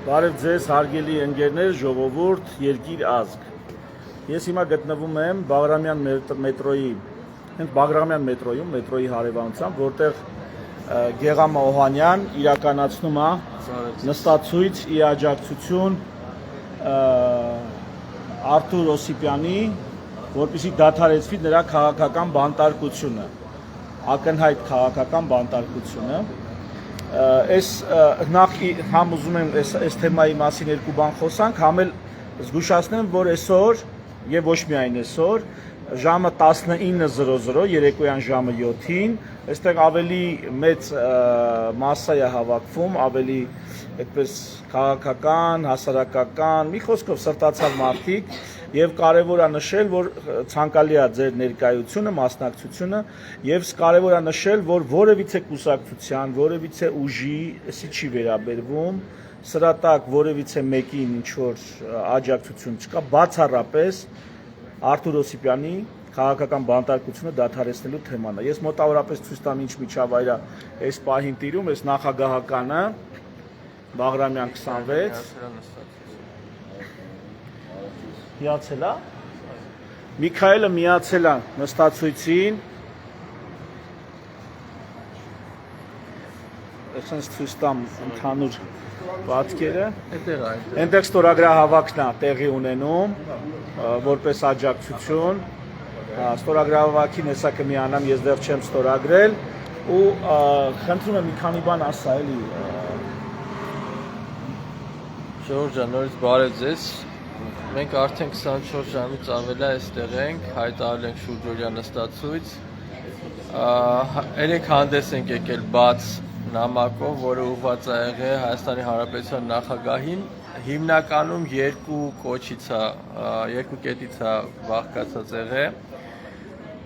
Բարև ձեզ, հարգելի ընկերներ, ժողովուրդ, երկիր ազգ։ Ես հիմա գտնվում եմ Բաղրամյան մետրոյի, հենց Բաղրամյան մետրոյում, մետրոյի հարևանությամբ, որտեղ Գեղամ Օհանյան իրականացնում է նստացույց ի աջակցություն Արթուր Օսիպյանի, որպեսզի դադարեցվի նրա քաղաքական բանտարկությունը, ակնհայտ քաղաքական բանտարկությունը։ Այս նախ համ ուզում եմ այս թեմայի մասին երկու բան խոսանք, համ էլ զգուշացնեմ, որ այսօր եւ ոչ միայն այսօր ժամը 19:00 երեկոյան ժամը 7-ին այստեղ ավելի մեծ մասսա է հավաքվում, ավելի այդպես քաղաքական, հասարակական, մի խոսքով սրտացավ մարդիկ եւ կարեւոր է նշել, որ ցանկալի է ձեր ներկայությունը, մասնակցությունը եւ կարեւոր է նշել, որ որևիցե կուսակցության, որևիցե ուժի, էսի չի վերաբերվում, սրա տակ որևիցե մեկին ինչ որ աջակցություն չկա, բացառապես Արթուր Օսիպյանի քաղաքական բանտարկությունը դադարեցնելու թեման է։ Ես մոտավորապես ցույց տամ ինչ միջավայր է այս պահին տիրում, այս նախագահականը Բաղրամյան 26 միացել է։ Միքայելը միացել է նստացույցին։ Այսպես ցույց տամ ընդհանուր պատկերը։ Այնտեղ ստորագրահավաքն է տեղի ունենում որպես աջակցություն։ Ստորագրահավաքին հեսա կմիանամ, ես դեռ չեմ ստորագրել ու խնդրում եմ մի քանի բան ասա էլի։ Ժողովուրդ ջան, նորից բարև ձեզ։ Մենք արդեն 24 ժամից ավել է այստեղ ենք, հայտարարել ենք շուրջօրյա նստացույց։ Երեք հանդես ենք եկել բաց նամակով, որը ուղղված է եղել Հայաստանի Հանրապետության նախագահին։ Հիմնականում երկու կետից է բաղկացած եղել։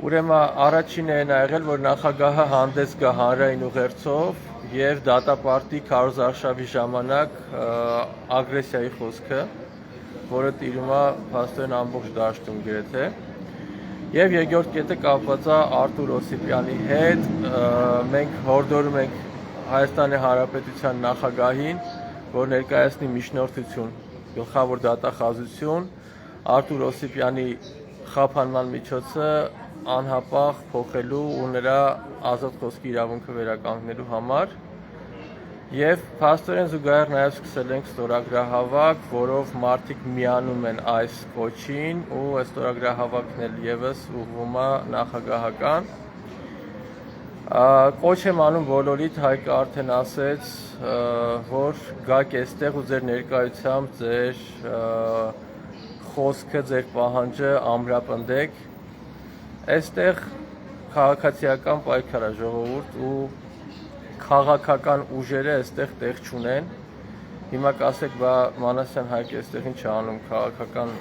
Ուրեմն առաջինը այն է եղել, որ նախագահը հանդես գա հանրային ուղերձով եւ դատապարտի Քարոզ Արշավի ժամանակ ագրեսիայի խոսքը, որը տիրում է փաստորեն ամբողջ դաշտում գրեթե։ Եվ երկրորդ կետը կապված է Արթուր Օսիպյանի հետ, մենք հորդորում ենք Հայաստանի Հանրապետության նախագահին, որ ներկայացնի միջնորդություն, գլխավոր դատախազություն Արթուր Օսիպյանի խափանման միջոցը անհապաղ փոխելու ու նրա ազատ խոսքի իրավունքը վերականգնելու համար եւ փաստորեն զուգահեռ նաեւ սկսել ենք ստորագրահավաք, որով մարդիկ միանում են այս կոչին ու այս ստորագրահավաքն էլ եւս ուղղվում է նախագահական։ Կոչ եմ անում բոլորիդ, Հայկը արդեն ասեց, որ գաք այստեղ ու ձեր ներկայությամբ ձեր խոսքը, ձեր պահանջը ամրապնդեք։ Այստեղ քաղաքացիական պայքար է ժողովուրդ ու քաղաքական ուժերը այստեղ տեղ չունեն։ Հիմա կասեք, բա Մանասյան Հայկը այստեղ ինչ է անում քաղաքական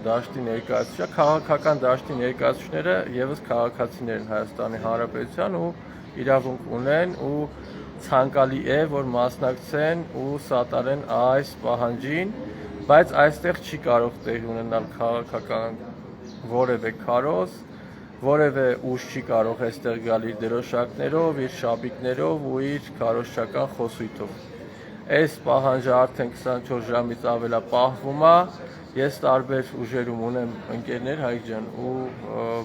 դաշտի ներկայացուցիչը, քաղաքական դաշտի ներկայացուցիչները եւս քաղաքացիներ են Հայաստանի Հանրապետության ու իրավունք ունեն ու ցանկալի է, որ մասնակցեն ու սատարեն այս պահանջին, բայց այստեղ չի կարող տեղի ունենալ քաղաքական որևէ քարոզ, որևէ ուժ չի կարող այստեղ գալ իր դրոշակներով, իր շապիկներով ու իր քարոզչական խոսույթով։ Այս պահանջը արդեն 24 ժամից ավել է պահվում է։ Ես տարբեր ուժերում ունեմ ընկերներ, Հայկ ջան, ու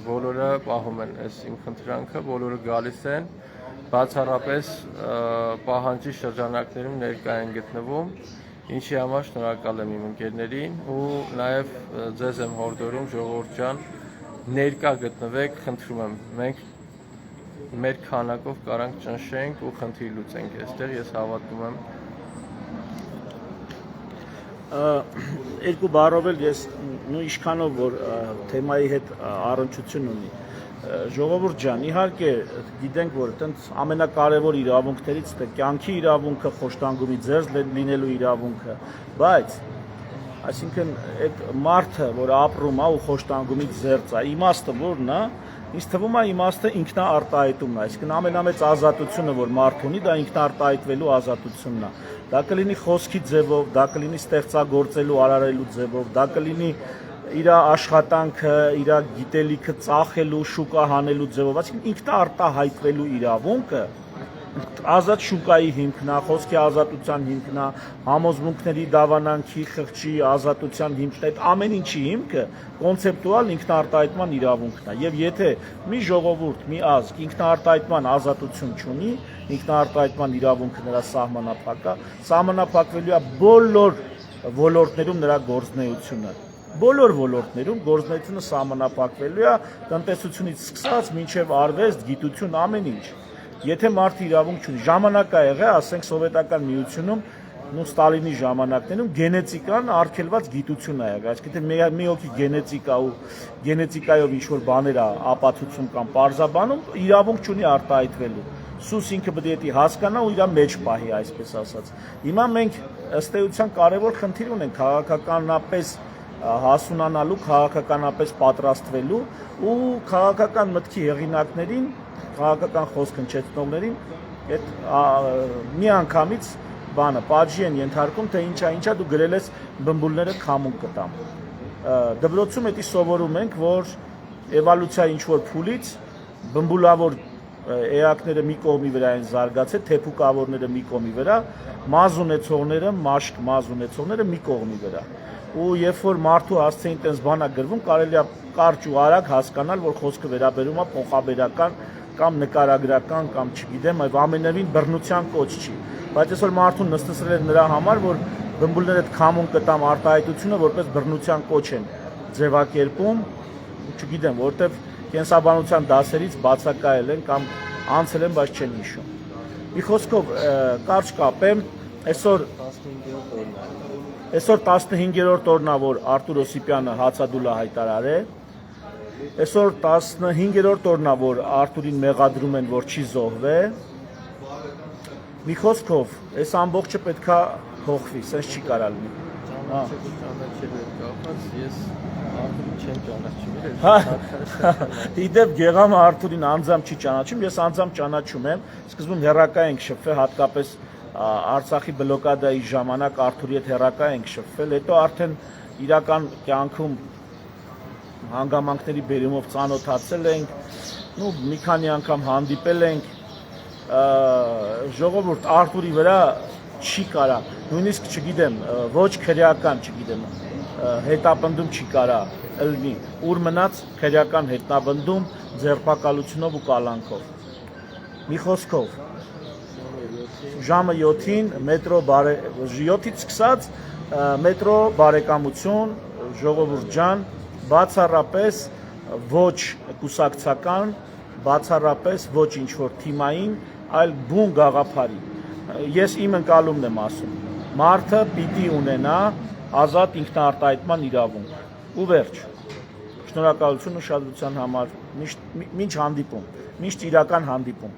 բոլորը պահում են այս իմ խնդրանքը, բոլորը գալիս են, բացառապես պահանջի շրջանակներում ներկա են գտնվում, ինչի համար շնորհակալ եմ իմ ընկերներին ու նաև ձեզ եմ հորդորում, ժողովուրդ ջան, ներկա գտնվեք, խնդրում եմ, մենք մեր քանակով կարանք ճնշենք ու խնդիր լուծենք այստեղ, ես հավատում եմ։ Երկու բառով էլ ես ինչքանով որ թեմայի հետ առնչություն ունի ժողովուրդ ջան, իհարկե գիտենք, որ այտենց ամենակարևոր իրավունքներից է կյանքի իրավունքը, խոշտանգումի ձեռք լինելու իրավունքը, բայց այսինքն այդ մարդը, որ ապրում է ու խոշտանգումից զերծ է, իմաստը որն է, ինձ թվում է իմաստը ինքնաարտահայտումն է, այսինքն ամենամեծ ազատությունը, որ մարդ ունի, դա ինքնաարտահայտվելու ազատությունն է։ Դա կլինի խոսքի ձևով, դա կլինի ստեղծագործելու, արարելու ձևով, դա կլինի իր աշխատանքը, իր գիտելիքը ծախելու, շուկա հանելու ձևով, այսինքն ինքնաարտահայտվելու իրավունքը ազատ շուկայի հիմքն է, խոսքի ազատության հիմքն է, համոզմունքների դավանանքի, խղճի ազատության հիմքն է, այդ ամեն ինչի հիմքը կոնցեպտուալ ինքնաարտահայտման իրավունքն է։ Եվ եթե մի ժողովուրդ, մի ազգ ինքնաարտահայտման ազատություն չունի, ինքնաարտահայտման իրավունքը նրա սահմանափակվելու է բոլոր ոլորտներում նրա գործունեությունը։ Բոլոր ոլորտներում գործունեությունը սահմանափակվելու է տնտեսությունից սկսած մինչև արվեստ, գիտություն, ամեն ինչ։ Եթե մարդը իրավունք չունի, ժամանակ ա եղել, ասենք սովետական միությունում, Ստալինի ժամանակներում գենետիկան արգելված գիտություն ա եղել, այսինքն մի հոգի գենետիկա ու գենետիկայով ինչ որ բաներ ա ապացուցում կամ պարզաբանում, իրավունք չունի արտահայտվելու։ Սուս ինքը պետք է հասկանա ու իր մեջ պահի, այսպես ասած։ Հիմա մենք ըստ էության կարևոր խնդիր ունենք քաղաքականապես հասունանալու, քաղաքականապես պատրաստվելու ու քաղաքական մտքի հեղինակներին, քաղաքական խոսք հնչեցնողներին այդ միանգամից բանը պատժի են ենթարկում, թե ինչա դու գրել ես բմբուլները քամուն կտամ։ Դպրոցում էդի սովորում ենք, որ էվոլյուցիա ինչ որ փուլից բմբուլավոր էակները մի կողմի վրա են զարգացել, թեփուկավորները մի կողմի վրա, մազ ունեցողները, մաշկ մազ ունեցողները մի կողմի վրա։ Ու երբ որ մարդու հասցեին տես բանա գրվում, կարելի է կարճ ու արագ հասկանալ, որ խոսքը վերաբերում է փոխաբերական կամ նկարագրական կամ չգիտեմ, այլ ամենևին բռնության կոչ չի։ Բայց այսօր մարդուն նստեցրել են նրա համար, որ բմբուլները այդ քամուն կտամ արտահայտությունը որպես բռնության կոչ են ձևակերպում, չգիտեմ, որտեվ կենսաբանության դասերից բացակայել են կամ անցել են, բայց չեն հիշում։ Մի խոսքով կարճ կապեմ, այսօր 15-րդ օրն է, որ Արտուր Օսիպյանը հացադուլա հայտարար է։ Այսօր 15-րդ օրն է, որ Արտուրին մեղադրում են, որ չի զոհվել։ Մի խոսքով, այս ամբողջը պետքա փոխվի, սենց չի կարա լինի։ Իդեպ Գեղամը Արտուրին անձամբ չի ճանաչում, ես անձամբ ճանաչում եմ, սկզբում հեռակա ենք շփվել, հատկապես Արցախի բլոկադայի ժամանակ Արտուրի հետ հեռակա ենք շփվել, հետո արդեն իրական կյանքում հանգամանքների բերումով ծանոթացել ենք, մի քանի անգամ հանդիպել ենք, ժողովուրդ Արտուրի վրա չի կարա, նույնիսկ չգիտեմ, ոչ քրեական, չգիտեմ, հետապնդում չի կարա ըլնի, ուր մնաց քրեական հետնաբնդում, ձերբակալությունով ու կալանքով։ Մի խոսքով, ժամը 7-ին մետրո 7-ից սկսած մետրո բարեկամություն, ժողովուրդ ջան, բացառապես ոչ կուսակցական, բացառապես ոչ ինչ-որ թիմային, այլ բուն գաղափարի։ Ես իմ ընկալումն եմ ասում, մարդը պիտի ունենա ազատ ինքնաարտահայտման իրավունք։ Ու վերջ։ Շնորհակալություն ուշադրության համար, մինչ հանդիպում, մինչ իրական հանդիպում։